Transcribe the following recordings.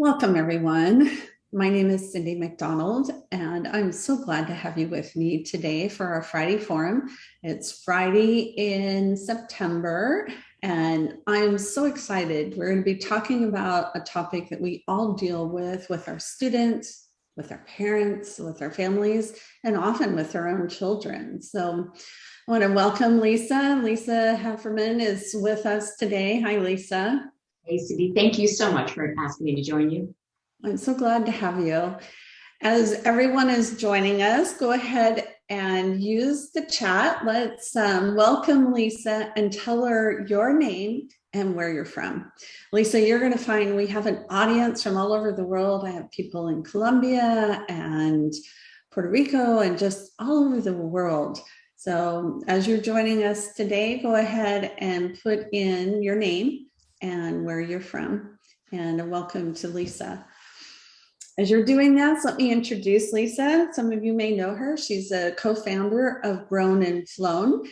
Welcome, everyone. My name is Cindy McDonald, and I'm so glad to have you with me today for our Friday Forum. It's Friday in September, and I'm so excited. We're going to be talking about a topic that we all deal with our students, with our parents, with our families, and often with our own children. So I want to welcome Lisa. Lisa Hefferman is with us today. Hi, Lisa. Hey, Cindy, thank you so much for asking me to join you. I'm so glad to have you. As everyone is joining us, go ahead and use the chat. Let's welcome Lisa and tell her your name and where you're from. Lisa, you're going to find we have an audience from all over the world. I have people in Colombia and Puerto Rico and just all over the world. So as you're joining us today, go ahead and put in your name and where you're from. And welcome to Lisa. As you're doing this, let me introduce Lisa. Some of you may know her. She's a co-founder of Grown and Flown.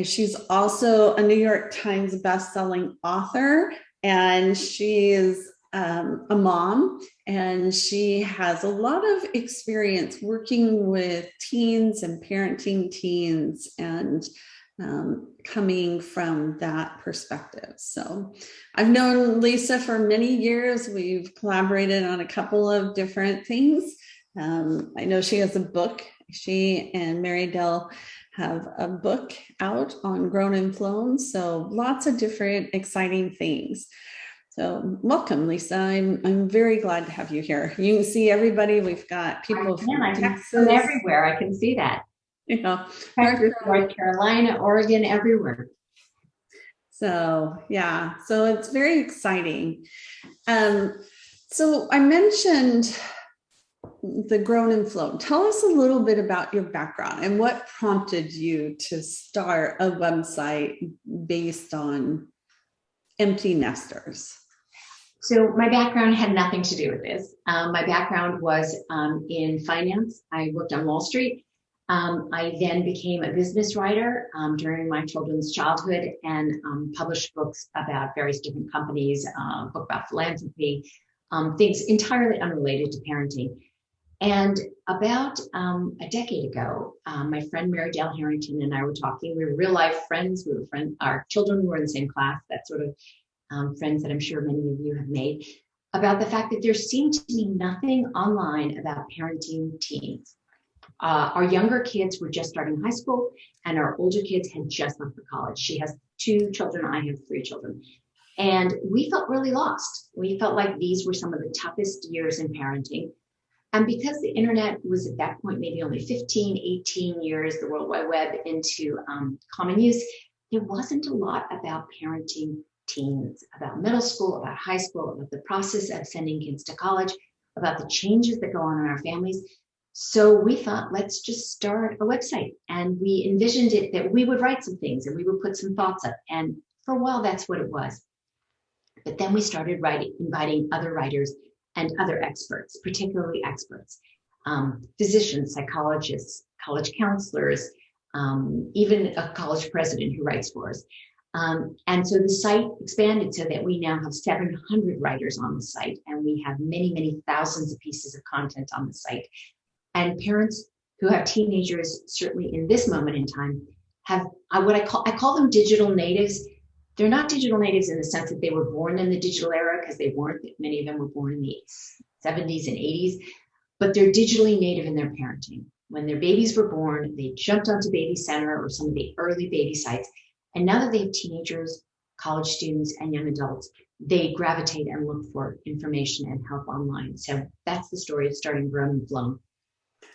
She's also a New York Times bestselling author, and she is a mom, and she has a lot of experience working with teens and parenting teens and coming from that perspective. So I've known Lisa for many years. We've collaborated on a couple of different things. I know she has a book. She and Mary Dell have a book out on Grown and Flown. So lots of different exciting things. So welcome, Lisa. I'm very glad to have you here. You can see everybody. We've got people from Texas. From everywhere. I can see that. North Carolina, Oregon, everywhere. So yeah, so it's very exciting. So I mentioned the Grown and Flown. Tell us a little bit about your background and what prompted you to start a website based on empty nesters. So my background had nothing to do with this. My background was in finance. I worked on Wall Street. I then became a business writer during my children's childhood and published books about various different companies, a book about philanthropy, things entirely unrelated to parenting. And about a decade ago, my friend Mary Dale Harrington and I were talking. We were real life friends. We were friends. Our children were in the same class, that sort of friends that I'm sure many of you have made, about the fact that there seemed to be nothing online about parenting teens. Our younger kids were just starting high school, and our older kids had just left for college. She has 2 children. I have 3 children. And we felt really lost. We felt like these were some of the toughest years in parenting. And because the internet was at that point maybe only 15, 18 years, the World Wide Web into common use, there wasn't a lot about parenting teens, about middle school, about high school, about the process of sending kids to college, about the changes that go on in our families. So we thought, let's just start a website. And we envisioned it that we would write some things and we would put some thoughts up. And for a while, that's what it was. But then we started inviting other writers and other experts, particularly experts, physicians, psychologists, college counselors, even a college president who writes for us. And so the site expanded so that we now have 700 writers on the site, and we have many, many thousands of pieces of content on the site. And parents who have teenagers, certainly in this moment in time, have what I call them digital natives. They're not digital natives in the sense that they were born in the digital era, because they weren't. Many of them were born in the 70s and 80s, but they're digitally native in their parenting. When their babies were born, they jumped onto Baby Center or some of the early baby sites. And now that they have teenagers, college students, and young adults, they gravitate and look for information and help online. So that's the story of starting Grown and Flown.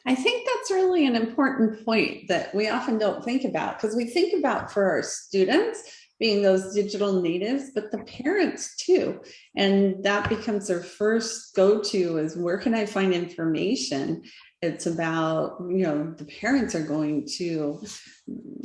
I think that's really an important point that we often don't think about, because we think about for our students being those digital natives, but the parents too. And that becomes their first go-to is, where can I find information? It's about, the parents are going to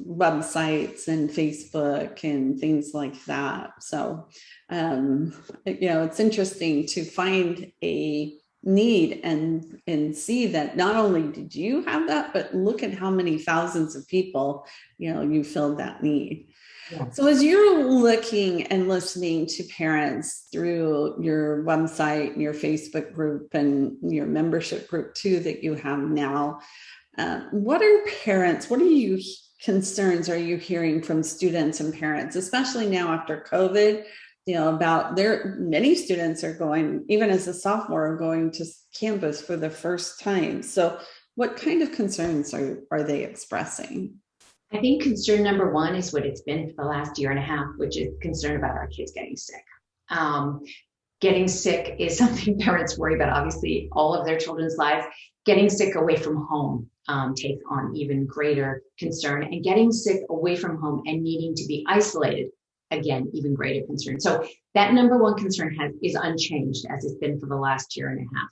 websites and Facebook and things like that. So, it's interesting to find a need and see that not only did you have that, but look at how many thousands of people, you filled that need. Yeah. So as you're looking and listening to parents through your website and your Facebook group and your membership group too that you have now, what are you concerns are you hearing from students and parents, especially now after COVID, about many students are going, even as a sophomore, are going to campus for the first time. So what kind of concerns are they expressing? I think concern number one is what it's been for the last year and a half, which is concern about our kids getting sick. Um, Getting sick is something parents worry about, obviously, all of their children's lives. Getting sick away from home takes on even greater concern, and getting sick away from home and needing to be isolated, again, even greater concern. So that number one concern is unchanged as it's been for the last year and a half.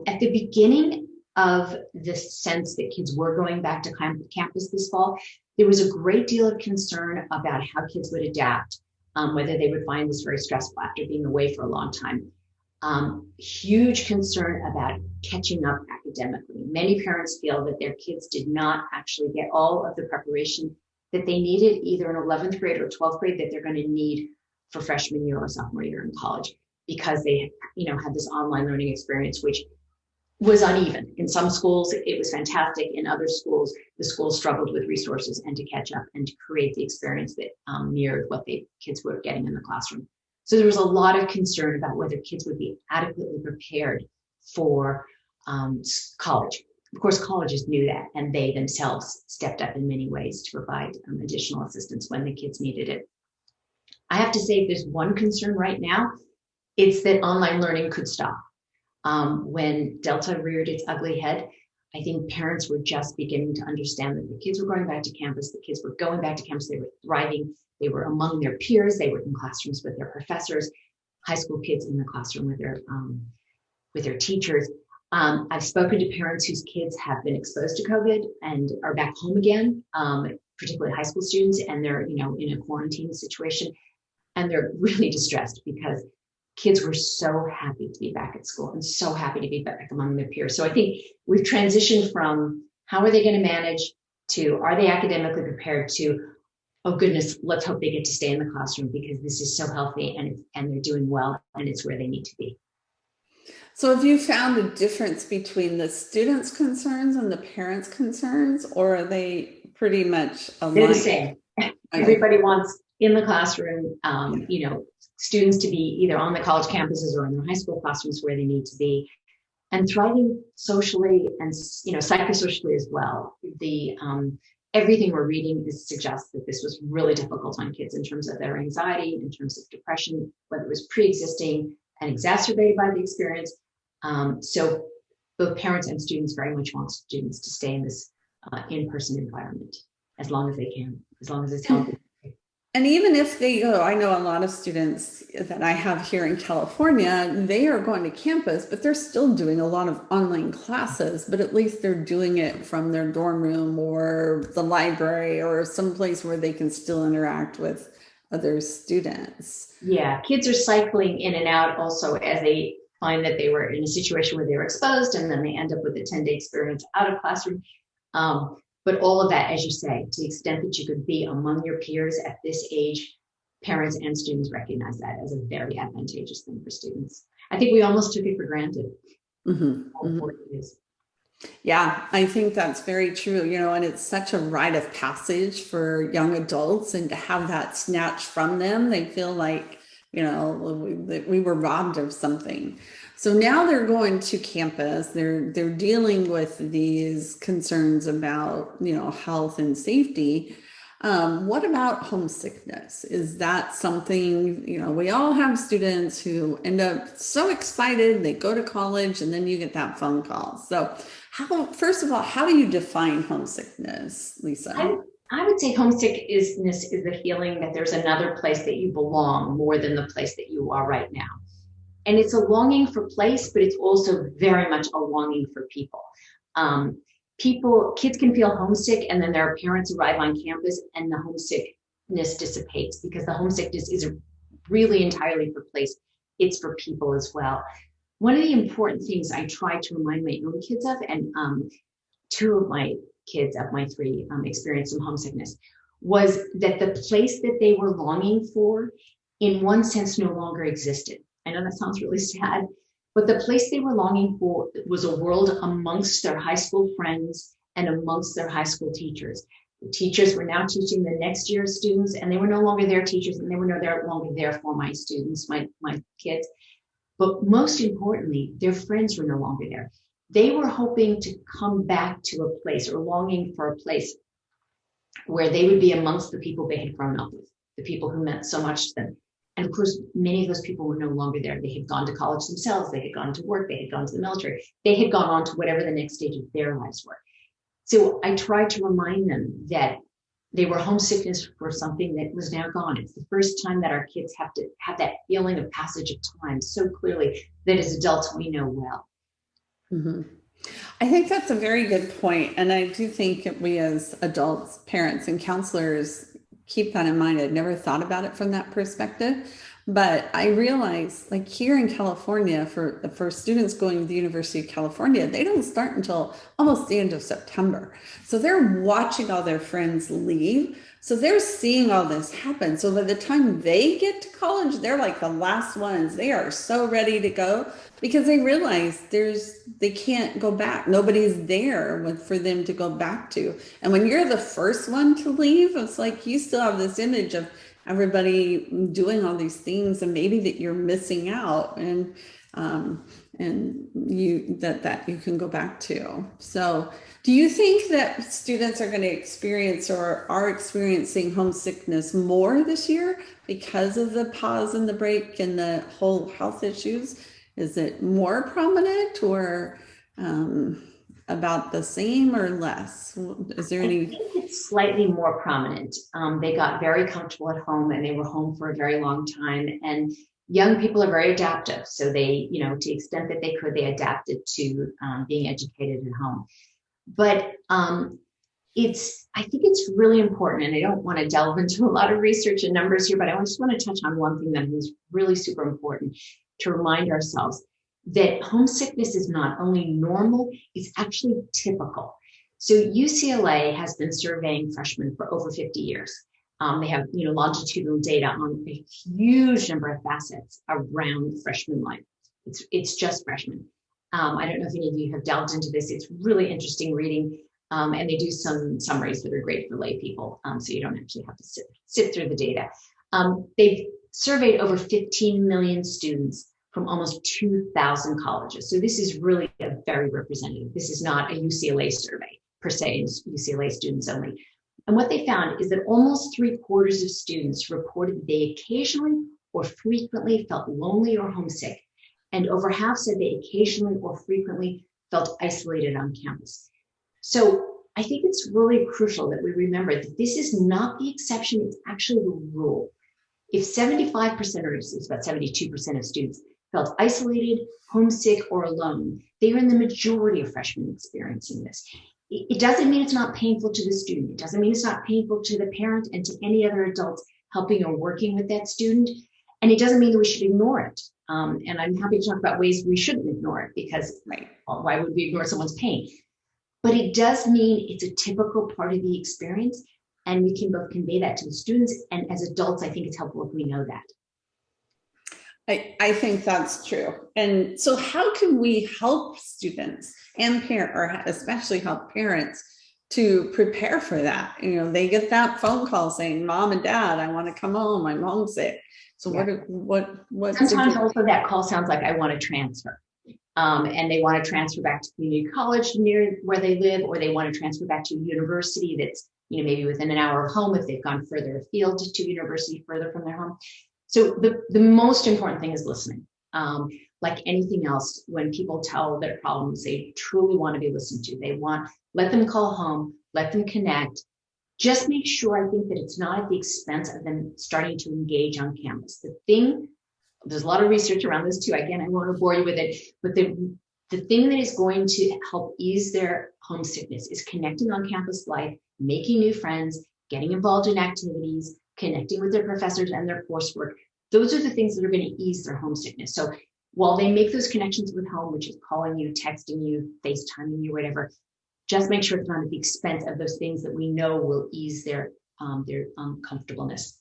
At the beginning of this sense that kids were going back to campus this fall, there was a great deal of concern about how kids would adapt, whether they would find this very stressful after being away for a long time. Huge concern about catching up academically. Many parents feel that their kids did not actually get all of the preparation that they needed, either in 11th grade or 12th grade, that they're going to need for freshman year or sophomore year in college, because they, had this online learning experience, which was uneven. In some schools, it was fantastic. In other schools, the schools struggled with resources and to catch up and to create the experience that mirrored what the kids were getting in the classroom. So there was a lot of concern about whether kids would be adequately prepared for college. Of course, colleges knew that, and they themselves stepped up in many ways to provide additional assistance when the kids needed it. I have to say, if there's one concern right now, it's that online learning could stop. When Delta reared its ugly head, I think parents were just beginning to understand that the kids were going back to campus, the kids were going back to campus, they were thriving, they were among their peers, they were in classrooms with their professors, high school kids in the classroom with their teachers. I've spoken to parents whose kids have been exposed to COVID and are back home again, particularly high school students, and they're in a quarantine situation, and they're really distressed because kids were so happy to be back at school and so happy to be back among their peers. So I think we've transitioned from how are they going to manage to are they academically prepared to, oh goodness, let's hope they get to stay in the classroom because this is so healthy and they're doing well and it's where they need to be. So have you found a difference between the students' concerns and the parents' concerns, or are they pretty much aligned? They're the same. Everybody wants in the classroom, students to be either on the college campuses or in their high school classrooms where they need to be, and thriving socially and psychosocially as well. Everything we're reading suggests that this was really difficult on kids in terms of their anxiety, in terms of depression, whether it was pre-existing and exacerbated by the experience. So both parents and students very much want students to stay in this in-person environment as long as they can, as long as it's healthy. And even if they go, I know a lot of students that I have here in California, they are going to campus, but they're still doing a lot of online classes, but at least they're doing it from their dorm room or the library or someplace where they can still interact with other students. Yeah, kids are cycling in and out also as they find that they were in a situation where they were exposed, and then they end up with a 10-day experience out of classroom. But all of that, as you say, to the extent that you could be among your peers at this age, parents and students recognize that as a very advantageous thing for students. I think we almost took it for granted. Yeah, I think that's very true, and it's such a rite of passage for young adults, and to have that snatched from them, they feel like, we were robbed of something. So now they're going to campus, they're dealing with these concerns about, health and safety. What about homesickness? Is that something, we all have students who end up so excited, they go to college, and then you get that phone call. So first of all, how do you define homesickness, Lisa? I would say homesickness is the feeling that there's another place that you belong more than the place that you are right now. And it's a longing for place, but it's also very much a longing for people. Kids can feel homesick, and then their parents arrive on campus and the homesickness dissipates, because the homesickness is really entirely for place. It's for people as well. One of the important things I try to remind my own kids of, and two of my kids of my three experienced some homesickness. was that the place that they were longing for, in one sense, no longer existed. I know that sounds really sad, but the place they were longing for was a world amongst their high school friends and amongst their high school teachers. The teachers were now teaching the next year's students, and they were no longer their teachers, and they were no longer there for my students, my kids. But most importantly, their friends were no longer there. They were hoping to come back to a place, or longing for a place, where they would be amongst the people they had grown up with, the people who meant so much to them. And of course, many of those people were no longer there. They had gone to college themselves. They had gone to work. They had gone to the military. They had gone on to whatever the next stage of their lives were. So I tried to remind them that they were homesickness for something that was now gone. It's the first time that our kids have to have that feeling of passage of time so clearly that as adults we know well. Mm-hmm. I think that's a very good point. And I do think that we as adults, parents, and counselors keep that in mind. I'd never thought about it from that perspective. But I realize, like here in California, for students going to the University of California, they don't start until almost the end of September. So they're watching all their friends leave. So they're seeing all this happen. So by the time they get to college, they're like the last ones. They are so ready to go because they realize they can't go back. Nobody's there for them to go back to. And when you're the first one to leave, it's like you still have this image of everybody doing all these things, and maybe that you're missing out, and you that you can go back to. So do you think that students are going to experience or are experiencing homesickness more this year because of the pause and the break and the whole health issues? Is it more prominent, or about the same, or less? Is there any? I think it's slightly more prominent. They got very comfortable at home, and they were home for a very long time. And young people are very adaptive. So they, to the extent that they could, they adapted to being educated at home. But I think it's really important, and I don't want to delve into a lot of research and numbers here, but I just want to touch on one thing that is really super important to remind ourselves that homesickness is not only normal, it's actually typical. So UCLA has been surveying freshmen for over 50 years. They have, longitudinal data on a huge number of facets around freshman life. It's just freshmen. I don't know if any of you have delved into this. It's really interesting reading. And they do some summaries that are great for lay people. So you don't actually have to sit through the data. They've surveyed over 15 million students from almost 2,000 colleges. So this is really a very representative. This is not a UCLA survey per se, it's UCLA students only. And what they found is that almost 3/4 of students reported that they occasionally or frequently felt lonely or homesick. And over half said they occasionally or frequently felt isolated on campus. So I think it's really crucial that we remember that this is not the exception, it's actually the rule. If 75%, or it's about 72% of students, felt isolated, homesick, or alone, they are in the majority of freshmen experiencing this. It doesn't mean it's not painful to the student. It doesn't mean it's not painful to the parent and to any other adults helping or working with that student. And it doesn't mean that we should ignore it. And I'm happy to talk about ways we shouldn't ignore it, because why would we ignore someone's pain? But it does mean it's a typical part of the experience, and we can both convey that to the students, and as adults, I think it's helpful if we know that. I think that's true. And so how can we help students and or especially help parents to prepare for that? They get that phone call saying, Mom and Dad, I want to come home, I'm homesick. So what sometimes also that call sounds like I want to transfer. And they want to transfer back to community college near where they live, or they want to transfer back to a university that's, maybe within an hour of home if they've gone further afield to university further from their home. So the most important thing is listening. Like anything else, when people tell their problems, they truly want to be listened to. Let them call home, let them connect. Just make sure, I think, that it's not at the expense of them starting to engage on campus. There's a lot of research around this too. Again, I won't bore you with it, but the thing that is going to help ease their homesickness is connecting on campus life, making new friends, getting involved in activities, connecting with their professors and their coursework. Those are the things that are going to ease their homesickness. So while they make those connections with home, which is calling you, texting you, FaceTiming you, whatever, just make sure it's not at the expense of those things that we know will ease their their comfortableness.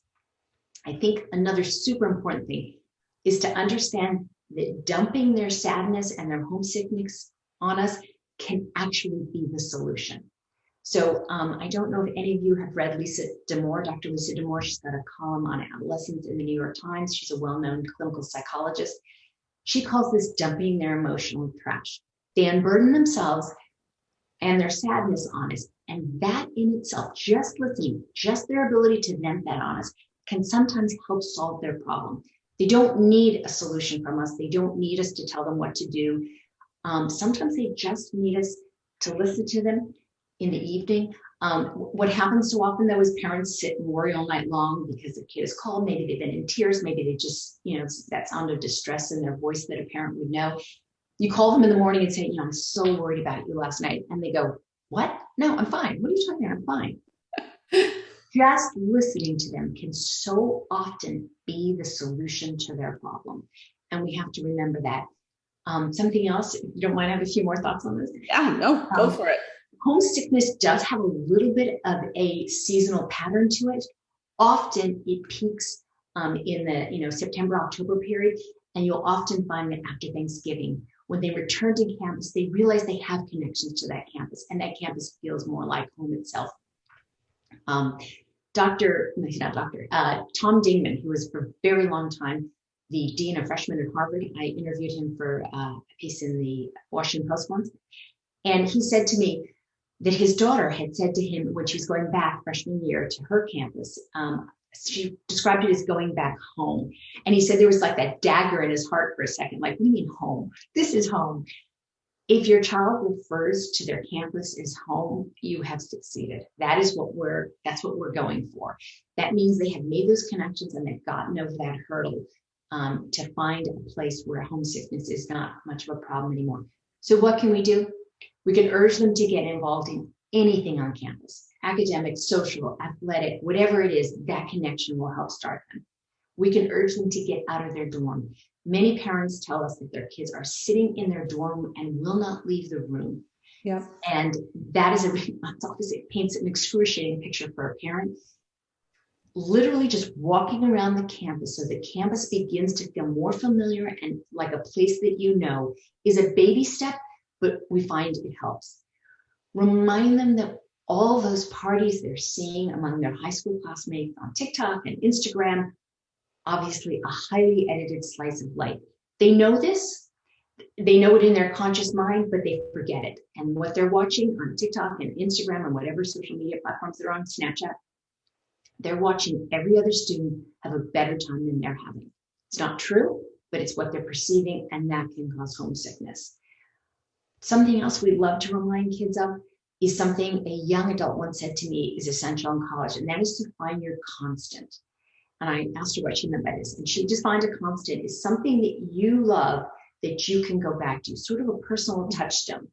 I think another super important thing is to understand that dumping their sadness and their homesickness on us can actually be the solution. So I don't know if any of you have read Lisa D'Amour, Dr. Lisa D'Amour. She's got a column on adolescence in the New York Times. She's a well-known clinical psychologist. She calls this dumping their emotional trash. They unburden themselves and their sadness on us. And that in itself, just listening, just their ability to vent that on us can sometimes help solve their problem. They don't need a solution from us. They don't need us to tell them what to do. Sometimes they just need us to listen to them in the evening. What happens so often though is parents sit and worry all night long because the kid is called. Maybe they've been in tears. Maybe they just, it's that sound of distress in their voice that a parent would know. You call them in the morning and say, I'm so worried about you last night. And they go, what? No, I'm fine. What are you talking about? I'm fine. Just listening to them can so often be the solution to their problem. And we have to remember that. Something else, if you don't mind, I have a few more thoughts on this. Yeah, no, go for it. Homesickness does have a little bit of a seasonal pattern to it. Often it peaks in the September, October period, and you'll often find that after Thanksgiving, when they return to campus, they realize they have connections to that campus, and that campus feels more like home itself. Tom Dingman, who was for a very long time the dean of freshmen at Harvard, I interviewed him for a piece in the Washington Post once, and he said to me that his daughter had said to him when she was going back freshman year to her campus, she described it as going back home. And he said there was like that dagger in his heart for a second, like, what do you mean home? This is home. If your child refers to their campus as home, you have succeeded. That's what we're going for. That means they have made those connections and they've gotten over that hurdle to find a place where homesickness is not much of a problem anymore. So what can we do? We can urge them to get involved in anything on campus, academic, social, athletic, whatever it is, that connection will help start them. We can urge them to get out of their dorm. Many parents tell us that their kids are sitting in their dorm and will not leave the room. Yeah. And that is it paints an excruciating picture for a parent. Literally just walking around the campus so the campus begins to feel more familiar and like a place that is a baby step, but we find it helps. Remind them that all those parties they're seeing among their high school classmates on TikTok and Instagram, obviously a highly edited slice of life. They know this. They know it in their conscious mind, but they forget it. And what they're watching on TikTok and Instagram and whatever social media platforms they're on, Snapchat, they're watching every other student have a better time than they're having. It's not true, but it's what they're perceiving, and that can cause homesickness. Something else we love to remind kids of is something a young adult once said to me is essential in college, and that is to find your constant. And I asked her what she meant by this, and she defined a constant as something that you love that you can go back to, sort of a personal touchstone.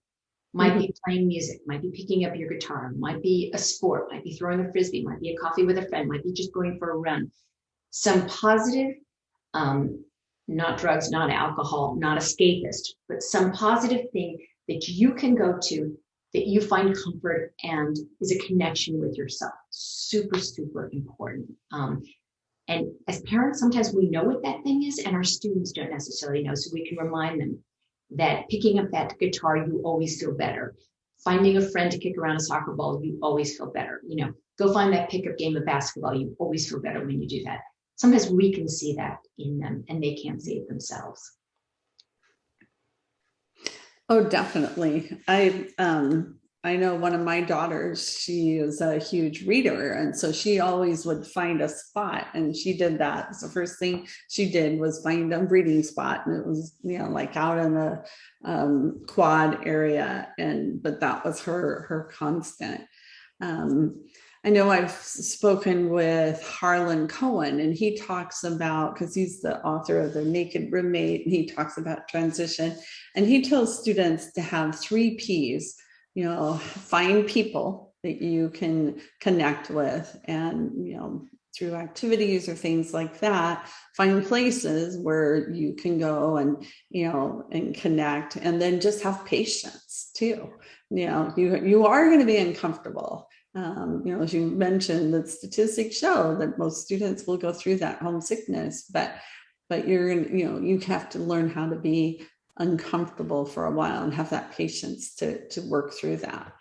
Might be playing music, might be picking up your guitar, might be a sport, might be throwing a frisbee, might be a coffee with a friend, might be just going for a run. Some positive, not drugs, not alcohol, not escapist, but some positive thing that you can go to that you find comfort and is a connection with yourself. Super, super important. And as parents, sometimes we know what that thing is and our students don't necessarily know. So we can remind them that picking up that guitar, you always feel better. Finding a friend to kick around a soccer ball, you always feel better. Go find that pickup game of basketball. You always feel better when you do that. Sometimes we can see that in them and they can't see it themselves. Oh, definitely. I know one of my daughters, she is a huge reader. And so she always would find a spot, and she did that. So the first thing she did was find a reading spot. And it was, like out in the quad area. But that was her constant. I know I've spoken with Harlan Cohen, and he talks about, because he's the author of The Naked Roommate, and he talks about transition, and he tells students to have 3 Ps. Find people that you can connect with, and, through activities or things like that, find places where you can go and, and connect, and then just have patience too. You are going to be uncomfortable. As you mentioned, the statistics show that most students will go through that homesickness, but you have to learn how to be uncomfortable for a while and have that patience to work through that.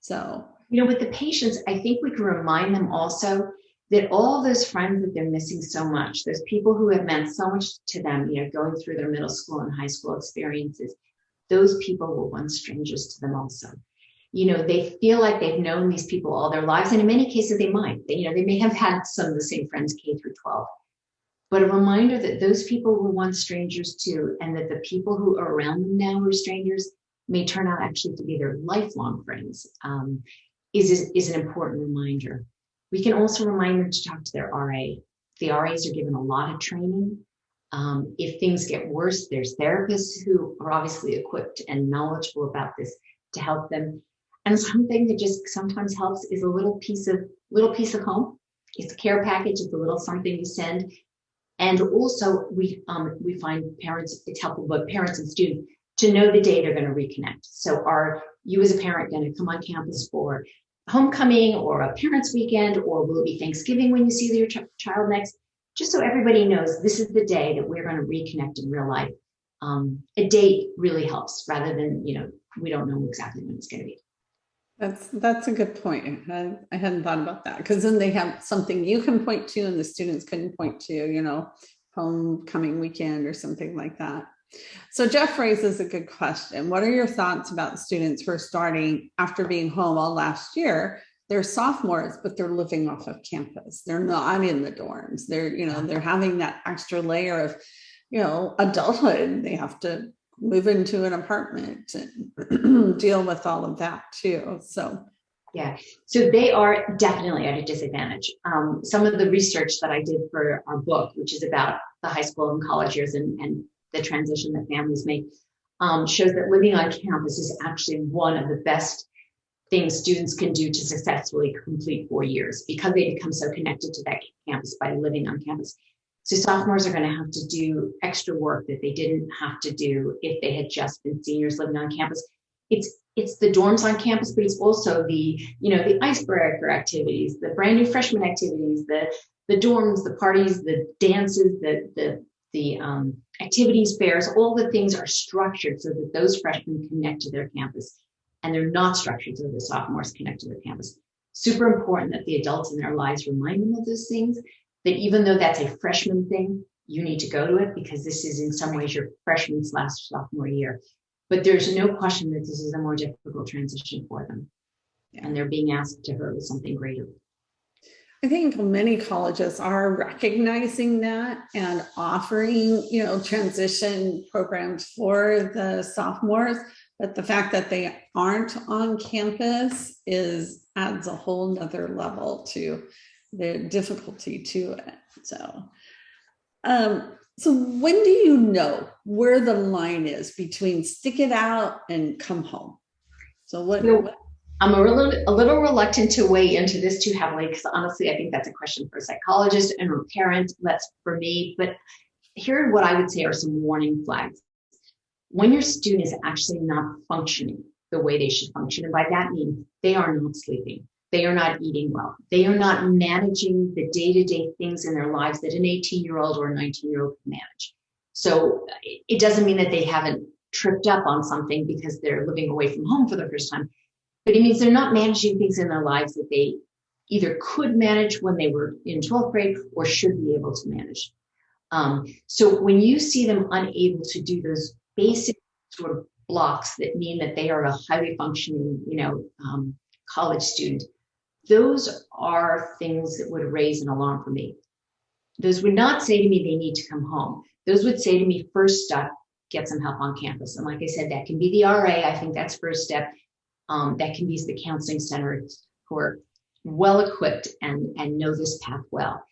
So, with the patients, I think we can remind them also that all those friends that they're missing so much, those people who have meant so much to them, going through their middle school and high school experiences, those people were once strangers to them also. They feel like they've known these people all their lives, and in many cases they might. They may have had some of the same friends K through 12. But a reminder that those people were once strangers too, and that the people who are around them now who are strangers may turn out actually to be their lifelong friends, is an important reminder. We can also remind them to talk to their RA. The RAs are given a lot of training. If things get worse, there's therapists who are obviously equipped and knowledgeable about this to help them. And something that just sometimes helps is a little piece of home. It's a care package. It's a little something you send. And also, we find it's helpful, but parents and students to know the day they're going to reconnect. So are you as a parent going to come on campus for homecoming or a parents' weekend, or will it be Thanksgiving when you see your child next? Just so everybody knows this is the day that we're going to reconnect in real life. A date really helps rather than, we don't know exactly when it's going to be. That's a good point. I hadn't thought about that, because then they have something you can point to and the students couldn't point to, homecoming weekend or something like that. So Jeff raises a good question. What are your thoughts about students who are starting after being home all last year? They're sophomores, but they're living off of campus. They're not in the dorms. They're having that extra layer of, adulthood. They have to move into an apartment and deal with all of that too. So they are definitely at a disadvantage. Some of the research that I did for our book, which is about the high school and college years and the transition that families make, shows that living on campus is actually one of the best things students can do to successfully complete 4 years, because they become so connected to that campus by living on campus. So sophomores are going to have to do extra work that they didn't have to do if they had just been seniors living on campus. It's the dorms on campus, but it's also the icebreaker activities, the brand new freshman activities, the dorms, the parties, the dances, the activities fairs. All the things are structured so that those freshmen connect to their campus, and they're not structured so that the sophomores connect to their campus. Super important that the adults in their lives remind them of those things, that even though that's a freshman thing, you need to go to it, because this is in some ways your freshman/sophomore year. But there's no question that this is a more difficult transition for them. And they're being asked to hurry something greater. I think many colleges are recognizing that and offering, transition programs for the sophomores. But the fact that they aren't on campus adds a whole nother level to the difficulty to it. So when do you know where the line is between stick it out and come home? So I'm a little reluctant to weigh into this too heavily, because honestly, I think that's a question for a psychologist and a parent. That's for me. But here are what I would say are some warning flags. When your student is actually not functioning the way they should function, and by that I mean they are not sleeping, they are not eating well, they are not managing the day-to-day things in their lives that an 18-year-old or a 19-year-old can manage. So it doesn't mean that they haven't tripped up on something because they're living away from home for the first time, but it means they're not managing things in their lives that they either could manage when they were in 12th grade or should be able to manage. So when you see them unable to do those basic sort of blocks that mean that they are a highly functioning, college student, those are things that would raise an alarm for me. Those would not say to me they need to come home. Those would say to me, first step, get some help on campus. And like I said, that can be the RA. I think that's first step. That can be the counseling centers who are well equipped and know this path well.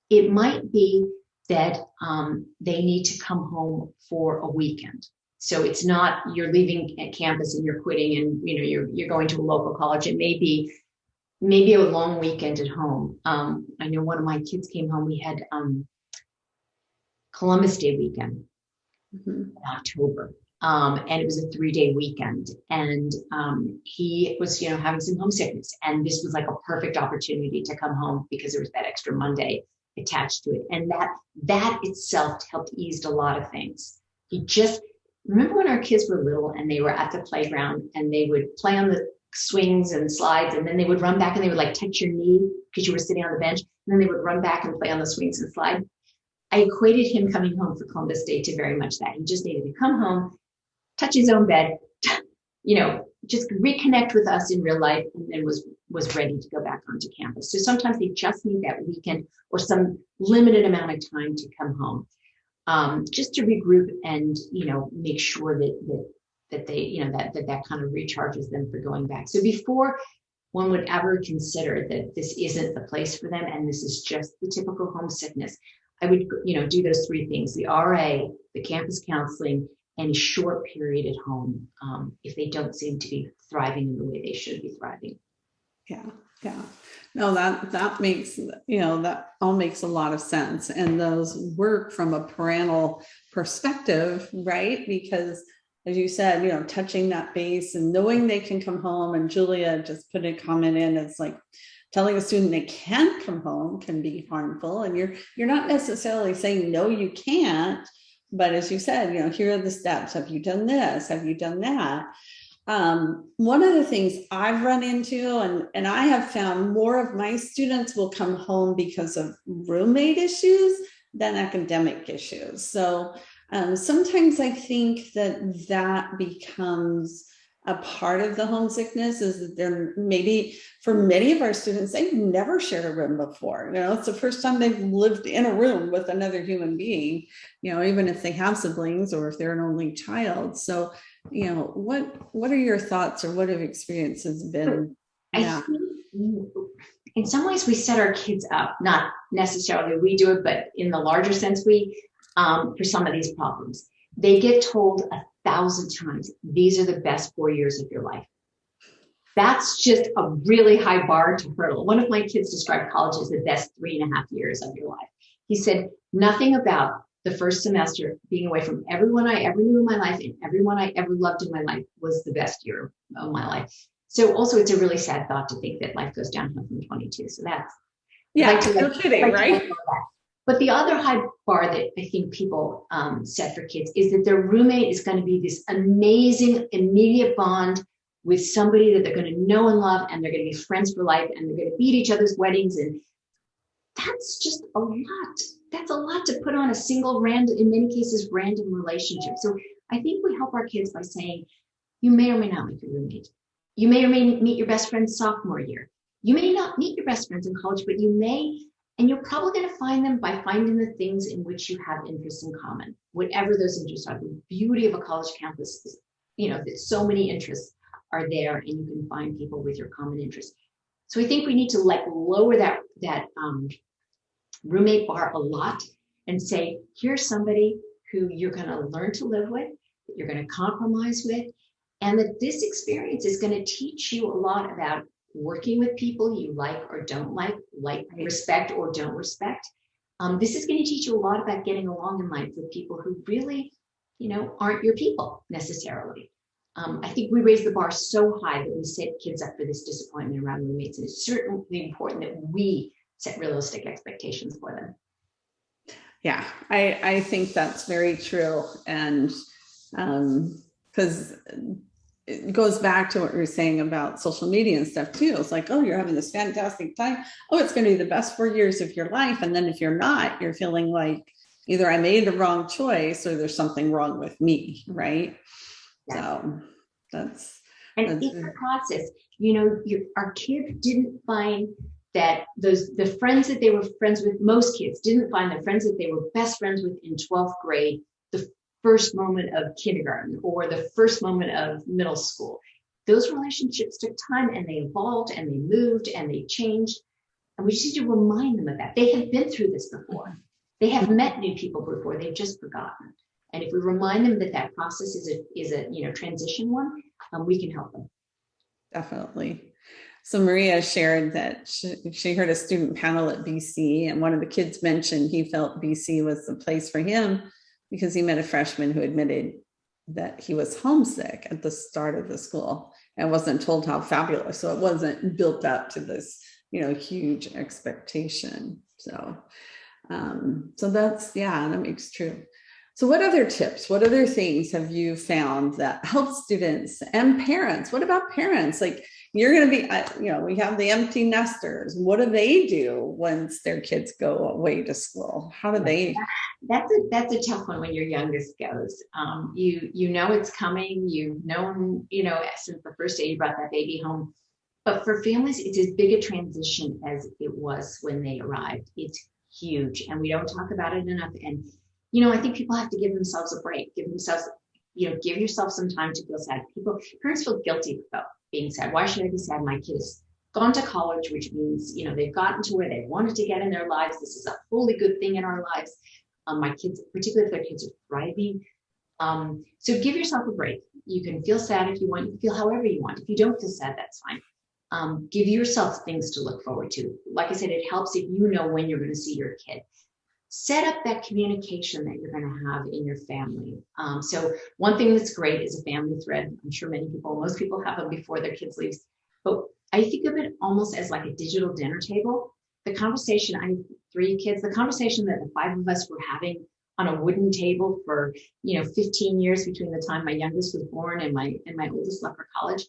It might be that they need to come home for a weekend. So it's not you're leaving at campus and you're quitting and you're going to a local college. It may be maybe a long weekend at home. I know one of my kids came home. We had Columbus Day weekend in October. And it was a 3-day weekend. And he was, having some homesickness. And this was like a perfect opportunity to come home because there was that extra Monday attached to it. And that itself helped ease a lot of things. He just, remember when our kids were little and they were at the playground and they would play on the swings and slides, and then they would run back and they would like touch your knee because you were sitting on the bench, and then they would run back and play on the swings and slide. I equated him coming home for Columbus Day to very much that. He just needed to come home, touch his own bed, just reconnect with us in real life, and then was ready to go back onto campus. So sometimes they just need that weekend or some limited amount of time to come home, just to regroup and, make sure that they, that kind of recharges them for going back. So before one would ever consider that this isn't the place for them and this is just the typical homesickness, I would, do those 3 things: the RA, the campus counseling, and a short period at home, if they don't seem to be thriving in the way they should be thriving. Yeah. No, that makes, that all makes a lot of sense. And those work from a parental perspective, right? Because as you said, touching that base and knowing they can come home, and Julia just put a comment in, it's like telling a student they can't come home can be harmful. And you're not necessarily saying, no, you can't. But as you said, here are the steps. Have you done this? Have you done that? One of the things I've run into, and I have found more of my students will come home because of roommate issues than academic issues. So sometimes I think that becomes a part of the homesickness, is that they're maybe, for many of our students, they've never shared a room before. It's the first time they've lived in a room with another human being, even if they have siblings or if they're an only child. So, what are your thoughts, or what have experiences been? I think in some ways we set our kids up, not necessarily we do it, but in the larger sense, for some of these problems. They get told 1,000 times, these are the best 4 years of your life. That's just a really high bar to hurdle. One of my kids described college as the best 3.5 years of your life. He said, nothing about the first semester being away from everyone I ever knew in my life and everyone I ever loved in my life was the best year of my life. So also, it's a really sad thought to think that life goes downhill from 22. So that's, no kidding, right? But the other high bar that I think people set for kids is that their roommate is going to be this amazing immediate bond with somebody that they're going to know and love, and they're going to be friends for life, and they're going to be at each other's weddings. And that's just a lot. That's a lot to put on a single random, in many cases, random relationship. So I think we help our kids by saying, you may or may not meet your roommate. You may or may meet your best friend sophomore year. You may not meet your best friends in college, but you may. And you're probably going to find them by finding the things in which you have interests in common, whatever those interests are. The beauty of a college campus is, that so many interests are there, and you can find people with your common interests. So I think we need to lower that roommate bar a lot and say, here's somebody who you're going to learn to live with, that you're going to compromise with, and that this experience is going to teach you a lot about working with people you like or don't like, respect or don't respect. This is going to teach you a lot about getting along in life with people who really, aren't your people necessarily. I think we raise the bar so high that we set kids up for this disappointment around roommates. And it's certainly important that we set realistic expectations for them. Yeah, I think that's very true. And because it goes back to what we were saying about social media and stuff too. It's like, oh, you're having this fantastic time. Oh, it's going to be the best 4 years of your life. And then if you're not, you're feeling like either I made the wrong choice or there's something wrong with me, right? Yeah. So it's a process. Our kids didn't find that the friends that they were friends with, most kids didn't find the friends that they were best friends with in 12th grade the first moment of kindergarten or the first moment of middle school. Those relationships took time, and they evolved, and they moved, and they changed. And we just need to remind them of that. They have been through this before. They have met new people before. They've just forgotten. And if we remind them that process is a transition one, we can help them. Definitely. So Maria shared that she heard a student panel at BC, and one of the kids mentioned he felt BC was the place for him because he met a freshman who admitted that he was homesick at the start of the school and wasn't told how fabulous. So it wasn't built up to this, huge expectation. So, so that's, that makes true. So what other tips, what other things have you found that help students and parents? What about parents? Like, you're going to be, we have the empty nesters. What do they do once their kids go away to school? How do they? That's a tough one when your youngest goes. You know it's coming. You've known, since the first day you brought that baby home. But for families, it's as big a transition as it was when they arrived. It's huge, and we don't talk about it enough. And I think people have to give themselves a break, give yourself some time to feel sad. Parents feel guilty about being sad. Why should I be sad? My kid has gone to college, which means, they've gotten to where they wanted to get in their lives. This is a wholly good thing in our lives. My kids, particularly if their kids are thriving. So give yourself a break. You can feel sad if you want. You can feel however you want. If you don't feel sad, that's fine. Give yourself things to look forward to. Like I said, it helps if you know when you're going to see your kid. Set up that communication that you're going to have in your family. So one thing that's great is a family thread. I'm sure most people have them before their kids leave. But I think of it almost as like a digital dinner table. The conversation, I have 3 kids, the conversation that the 5 of us were having on a wooden table for, 15 years between the time my youngest was born and my oldest left for college.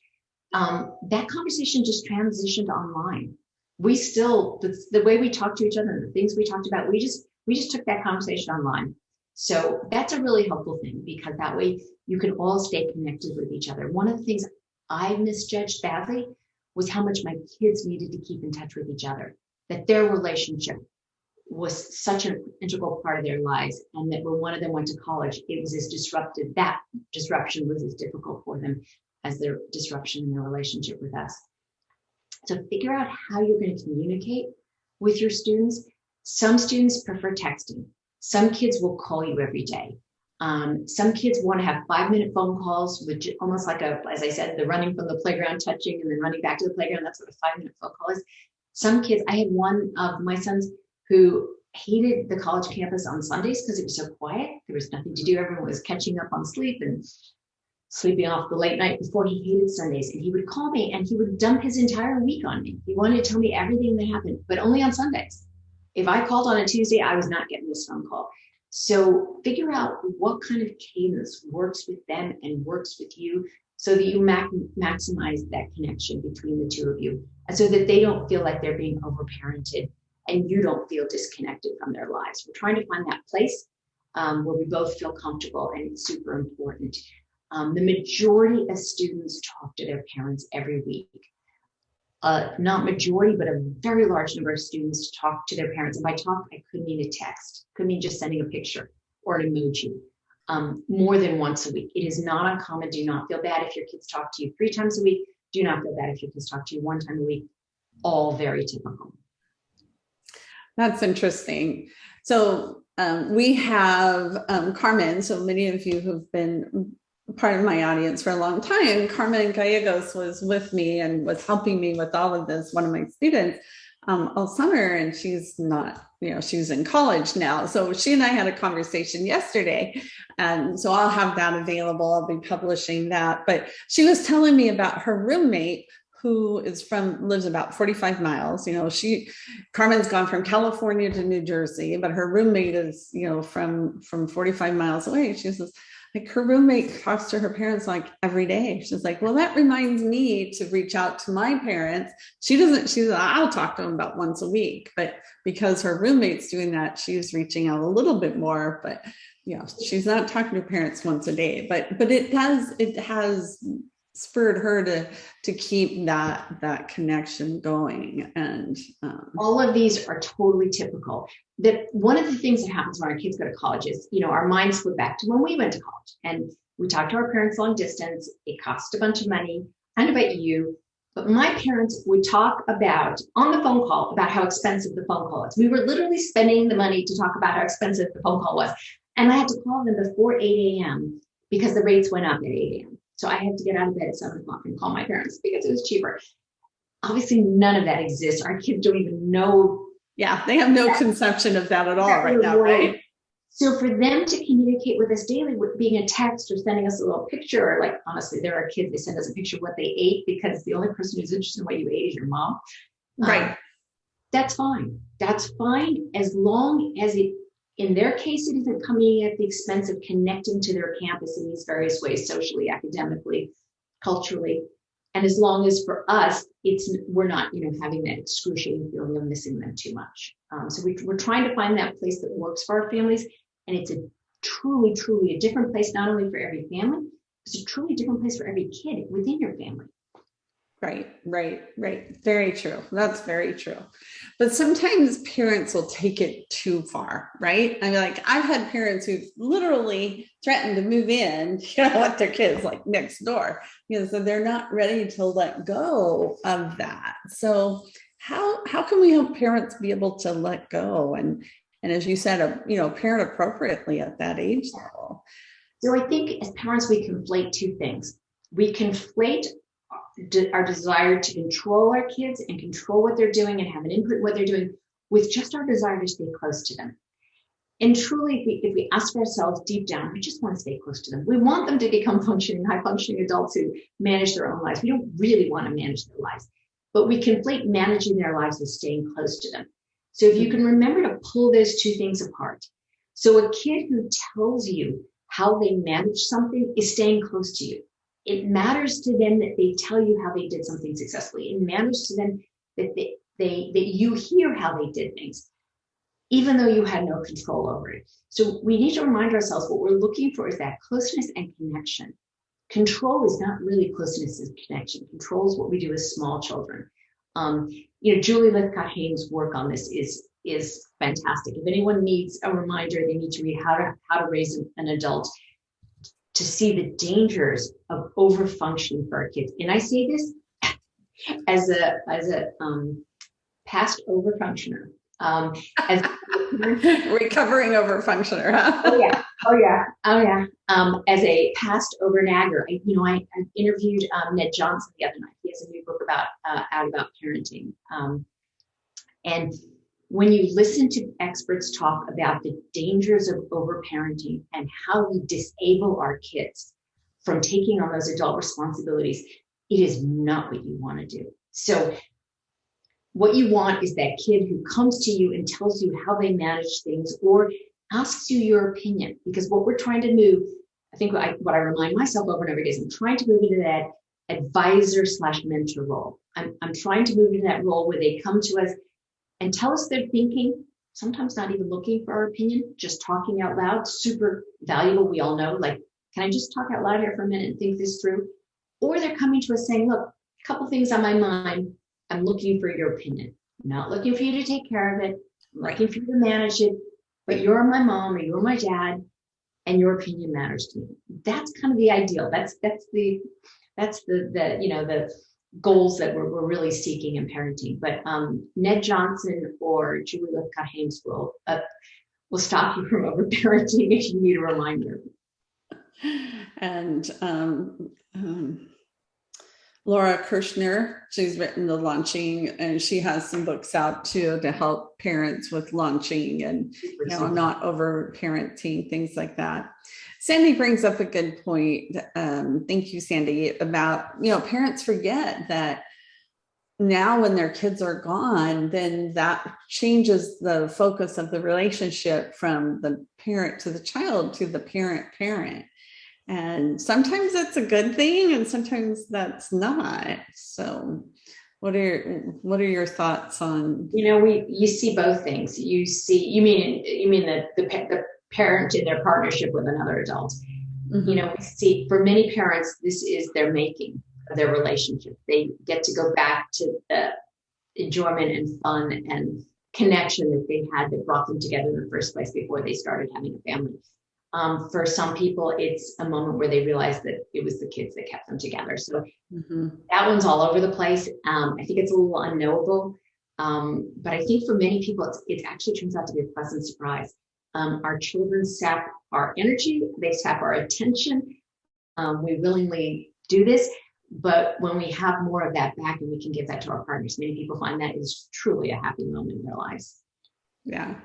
That conversation just transitioned online. We still, the way we talk to each other, the things we talked about, we just took that conversation online. So that's a really helpful thing, because that way you can all stay connected with each other. One of the things I misjudged badly was how much my kids needed to keep in touch with each other, that their relationship was such an integral part of their lives. And that when one of them went to college, it was as disruptive. That disruption was as difficult for them as their disruption in their relationship with us. So figure out how you're going to communicate with your students. Some students prefer texting. Some kids will call you every day. Some kids want to have 5-minute phone calls, which almost like as I said, the running from the playground, touching, and then running back to the playground. That's what a 5-minute phone call is. Some kids, I had one of my sons who hated the college campus on Sundays because it was so quiet. There was nothing to do. Everyone was catching up on sleep and sleeping off the late night before. He hated Sundays, and he would call me and he would dump his entire week on me. He wanted to tell me everything that happened, but only on Sundays. If I called on a Tuesday, I was not getting this phone call. So figure out what kind of cadence works with them and works with you, so that you maximize that connection between the two of you, and so that they don't feel like they're being overparented and you don't feel disconnected from their lives. We're trying to find that place where we both feel comfortable, and it's super important. The majority of students talk to their parents every week. Not majority, but a very large number of students talk to their parents. And by talk, I could mean a text, could mean just sending a picture or an emoji, more than once a week. It is not uncommon. Do not feel bad if your kids talk to you 3 times a week. Do not feel bad if your kids talk to you 1 time a week. All very typical. That's interesting. So we have Carmen. So many of you who've been part of my audience for a long time, Carmen Gallegos was with me and was helping me with all of this, one of my students, all summer, and she's not, she's in college now. So she and I had a conversation yesterday, and so I'll have that available. I'll be publishing that. But she was telling me about her roommate who lives about 45 miles. Carmen's gone from California to New Jersey, but her roommate is, from 45 miles away. She says, like, her roommate talks to her parents like every day. She's like, well, that reminds me to reach out to my parents. I'll talk to them about once a week, but because her roommate's doing that, she's reaching out a little bit more, but she's not talking to parents once a day, but it has spurred her to keep that connection going. And all of these are totally typical. That one of the things that happens when our kids go to college is, our minds flip back to when we went to college, and we talked to our parents long distance. It cost a bunch of money. I don't know about you, but my parents would talk about on the phone call about how expensive the phone call is. We were literally spending the money to talk about how expensive the phone call was. And I had to call them before 8 a.m. because the rates went up at 8 a.m. So I had to get out of bed at 7 o'clock and call my parents because it was cheaper. Obviously, none of that exists. Our kids don't even know. Yeah, they have no conception of that at all right now, right? So for them to communicate with us daily, with being a text or sending us a little picture, or like, honestly, there are kids, they send us a picture of what they ate because the only person who's interested in what you ate is your mom. Right. That's fine. That's fine as long as it, in their case, it isn't coming at the expense of connecting to their campus in these various ways, socially, academically, culturally. And as long as for us, we're not, having that excruciating feeling of missing them too much. So we're trying to find that place that works for our families. And it's a truly, truly a different place, not only for every family, it's a truly different place for every kid within your family. Right. Very true. That's very true. But sometimes parents will take it too far, right? I mean, like I've had parents who've literally threatened to move in, with their kids like next door, so they're not ready to let go of that. So how can we help parents be able to let go and as you said, parent appropriately at that age level? So I think as parents, we conflate two things. We conflate our desire to control our kids and control what they're doing and have an input in what they're doing with just our desire to stay close to them. And truly, if we ask ourselves deep down, we just want to stay close to them. We want them to become high functioning adults who manage their own lives. We don't really want to manage their lives, but we conflate managing their lives with staying close to them. So if you can remember to pull those two things apart. So a kid who tells you how they manage something is staying close to you. It matters to them that they tell you how they did something successfully. It matters to them that that you hear how they did things, even though you had no control over it. So we need to remind ourselves what we're looking for is that closeness and connection. Control is not really closeness and connection. Control is what we do with small children. Julie Lithcott-Haynes' work on this is fantastic. If anyone needs a reminder, they need to read How to Raise an Adult, to see the dangers of overfunctioning for our kids. And I say this as a past overfunctioner. As recovering overfunctioner, huh? Oh yeah. As a past overnagger, I interviewed Ned Johnson the other night. He has a new book out about parenting. And when you listen to experts talk about the dangers of overparenting and how we disable our kids from taking on those adult responsibilities, it is not what you want to do. So what you want is that kid who comes to you and tells you how they manage things or asks you your opinion. Because what we're trying to move, I think what I remind myself over and over again is I'm trying to move into that advisor/mentor role. I'm trying to move into that role where they come to us and tell us their thinking, sometimes not even looking for our opinion, just talking out loud, super valuable. We all know, like, can I just talk out loud here for a minute and think this through? Or they're coming to us saying, look, a couple things on my mind. I'm looking for your opinion. I'm not looking for you to take care of it. I'm looking for you to manage it, but you're my mom or you're my dad and your opinion matters to me. That's kind of the ideal. That's the goals that we're really seeking in parenting. But Ned Johnson or Julie Lithcott-Haynes will stop you from overparenting if you need a reminder. And Laura Kirshner, she's written The Launching, and she has some books out too to help parents with launching and not over parenting, things like that. Sandy brings up a good point. Thank you, Sandy, about, parents forget that now when their kids are gone, then that changes the focus of the relationship from the parent to the child to the parent. And sometimes that's a good thing and sometimes that's not. So what are your thoughts on? You see both things. You mean the parent in their partnership with another adult. Mm-hmm. We see for many parents, this is their making of their relationship. They get to go back to the enjoyment and fun and connection that they had that brought them together in the first place before they started having a family. For some people, it's a moment where they realize that it was the kids that kept them together. So that one's all over the place. I think it's a little unknowable. But I think for many people, it actually turns out to be a pleasant surprise. Our children sap our energy. They sap our attention. We willingly do this. But when we have more of that back and we can give that to our partners, many people find that is truly a happy moment in their lives. Yeah.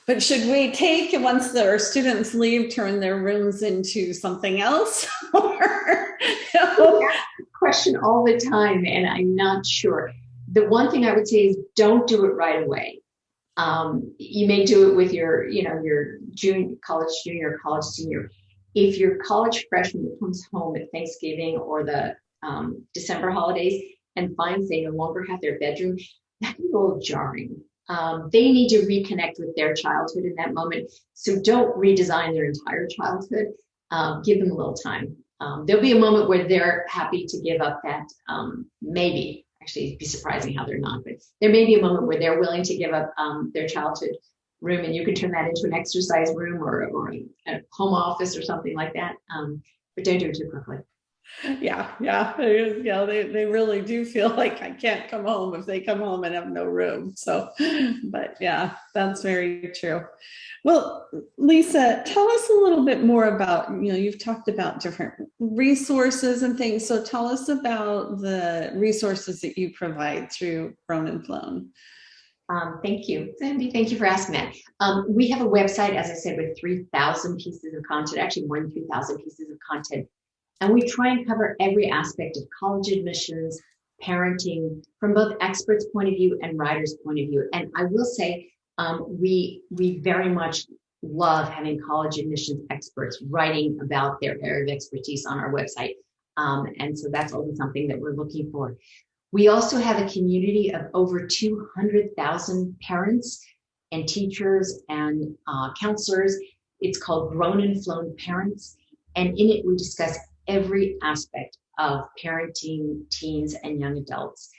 But should we take, once our students leave, turn their rooms into something else? Or, Question all the time, and I'm not sure. The one thing I would say is don't do it right away. You may do it with your college junior, college senior. If your college freshman comes home at Thanksgiving or the December holidays and finds they no longer have their bedroom, that can be a little jarring. They need to reconnect with their childhood in that moment. So don't redesign their entire childhood. Give them a little time. There'll be a moment where they're happy to give up that, maybe, actually it'd be surprising how they're not, but there may be a moment where they're willing to give up their childhood room, and you can turn that into an exercise room or a home office or something like that. But don't do it too quickly. Yeah. They really do feel like I can't come home if they come home and have no room. So, but yeah, that's very true. Well, Lisa, tell us a little bit more about, you've talked about different resources and things. So tell us about the resources that you provide through Grown and Flown. Thank you, Sandy. Thank you for asking that. We have a website, as I said, with 3,000 pieces of content, actually more than 3,000 pieces of content. And we try and cover every aspect of college admissions, parenting, from both experts' point of view and writers' point of view. And I will say, we very much love having college admissions experts writing about their area of expertise on our website. And so that's always something that we're looking for. We also have a community of over 200,000 parents and teachers and counselors. It's called Grown and Flown Parents. And in it, we discuss every aspect of parenting teens and young adults.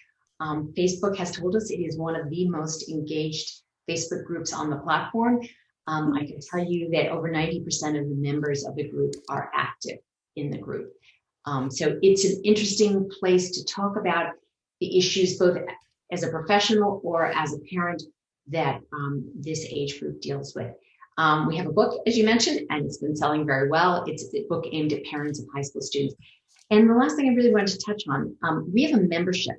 Facebook has told us it is one of the most engaged Facebook groups on the platform. I can tell you that over 90% of the members of the group are active in the group. So it's an interesting place to talk about the issues, both as a professional or as a parent, that this age group deals with. We have a book, as you mentioned, and it's been selling very well. It's a book aimed at parents of high school students. And the last thing I really wanted to touch on, we have a membership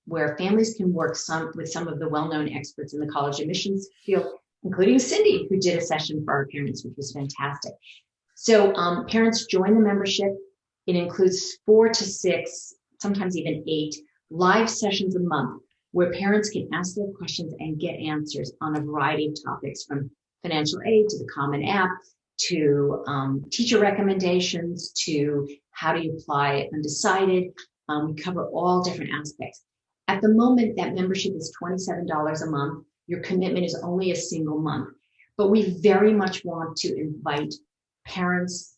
where families can work with some of the well-known experts in the college admissions field, including Cindy, who did a session for our parents, which was fantastic. So parents join the membership. It includes 4 to 6, sometimes even 8 live sessions a month where parents can ask their questions and get answers on a variety of topics, from financial aid to the Common App to teacher recommendations to how do you apply undecided. We cover all different aspects. At the moment, that membership is $27 a month. Your commitment is only a single month, but we very much want to invite parents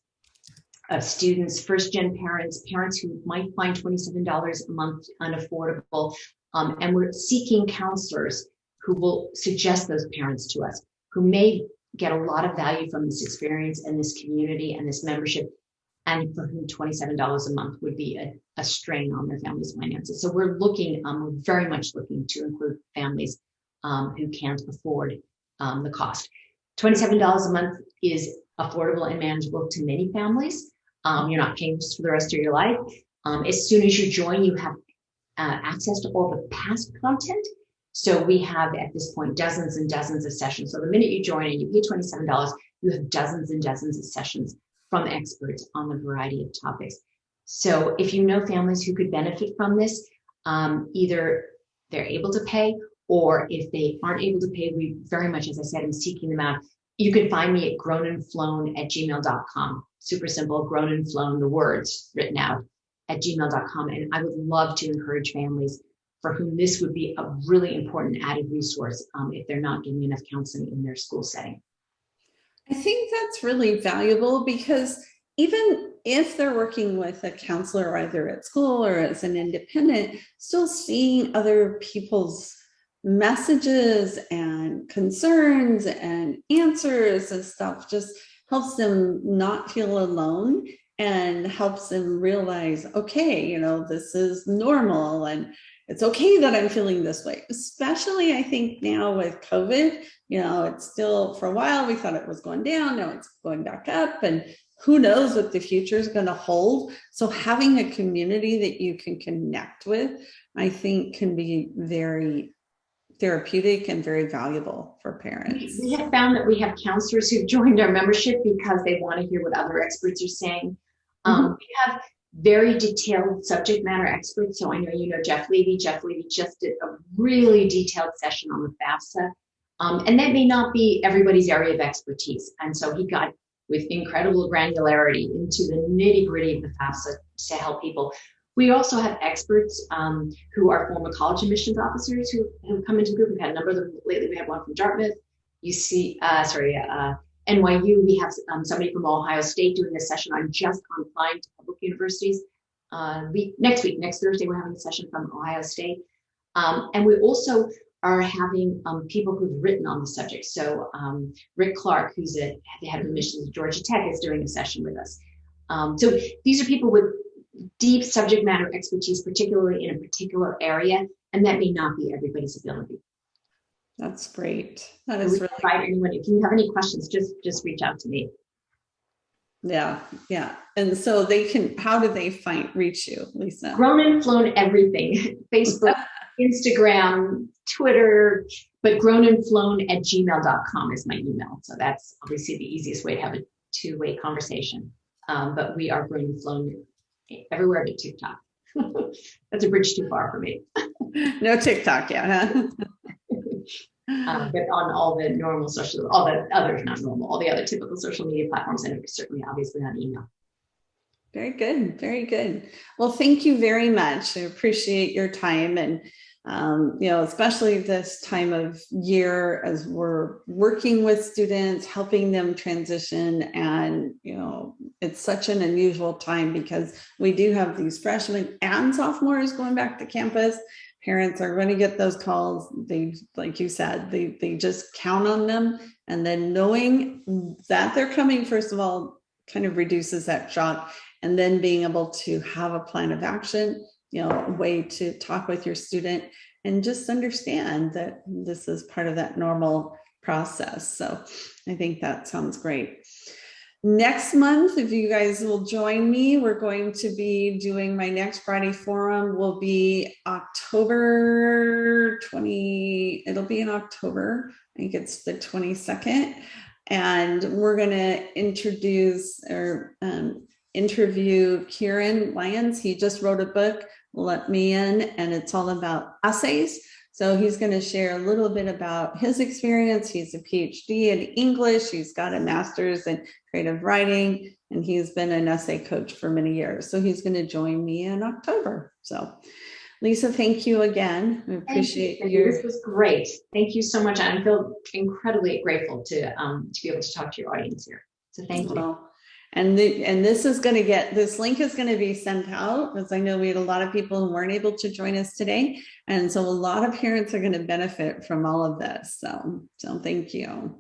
of students, first-gen parents who might find $27 a month unaffordable, and we're seeking counselors who will suggest those parents to us, who may get a lot of value from this experience and this community and this membership, and for whom $27 a month would be a strain on their family's finances. So we're very much looking to include families who can't afford the cost. $27 a month is affordable and manageable to many families. You're not paying just for the rest of your life. As soon as you join, you have access to all the past content. So we have, at this point, dozens and dozens of sessions. So the minute you join and you pay $27, you have dozens and dozens of sessions from experts on a variety of topics. So if you know families who could benefit from this, either they're able to pay, or if they aren't able to pay, we very much, as I said, am seeking them out. You can find me at grownandflown@gmail.com. Super simple, grown and flown, the words written out, at gmail.com. And I would love to encourage families for whom this would be a really important added resource if they're not getting enough counseling in their school setting. I think that's really valuable, because even if they're working with a counselor, either at school or as an independent, still seeing other people's messages and concerns and answers and stuff just helps them not feel alone and helps them realize, okay, this is normal and it's okay that I'm feeling this way. Especially, I think now with COVID, it's still, for a while we thought it was going down, now it's going back up, and who knows what the future is going to hold. So having a community that you can connect with, I think, can be very therapeutic and very valuable for parents. We have found that we have counselors who've joined our membership because they want to hear what other experts are saying. We have very detailed subject matter experts. So I know you know Jeff Levy. Jeff Levy just did a really detailed session on the FAFSA. And that may not be everybody's area of expertise. And so he got with incredible granularity into the nitty gritty of the FAFSA to help people. We also have experts who are former college admissions officers who come into the group. We've had a number of them lately. We have one from Dartmouth, NYU. We have somebody from Ohio State doing a session on just on applying to public universities. Next Thursday, we're having a session from Ohio State. And we also are having people who've written on the subject. So Rick Clark, who's the head of admissions at Georgia Tech, is doing a session with us. So these are people with deep subject matter expertise, particularly in a particular area, and that may not be everybody's ability. That's great. That is really anyone. If you have any questions, just reach out to me. Yeah. And so how do they reach you, Lisa? Grown and flown everything. Facebook, Instagram, Twitter, but grownandflown@gmail.com is my email. So that's obviously the easiest way to have a two-way conversation. But we are grown and flown everywhere but TikTok. That's a bridge too far for me. No TikTok yet, huh? But on all the normal all the other typical social media platforms, and certainly obviously on email. Very good. Very good. Well, thank you very much. I appreciate your time. And, especially this time of year as we're working with students, helping them transition. And, it's such an unusual time because we do have these freshmen and sophomores going back to campus. Parents are going to get those calls. They, like you said, they just count on them. And then knowing that they're coming, first of all, kind of reduces that shock. And then being able to have a plan of action, a way to talk with your student and just understand that this is part of that normal process. So I think that sounds great. Next month, if you guys will join me, we're going to be doing my next Friday forum will be October 20. It'll be in October. I think it's the 22nd. And we're going to introduce or interview Kieran Lyons. He just wrote a book, Let Me In, and it's all about essays. So he's going to share a little bit about his experience. He's a PhD in English. He's got a master's in creative writing, and he's been an essay coach for many years. So he's going to join me in October. So Lisa, thank you again. I appreciate you. This was great. Thank you so much. I feel incredibly grateful to be able to talk to your audience here. So thank you. And this link is going to be sent out, because I know we had a lot of people who weren't able to join us today. And so a lot of parents are going to benefit from all of this. So thank you.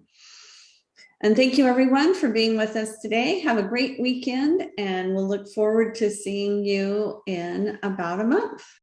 And thank you everyone for being with us today. Have a great weekend, and we'll look forward to seeing you in about a month.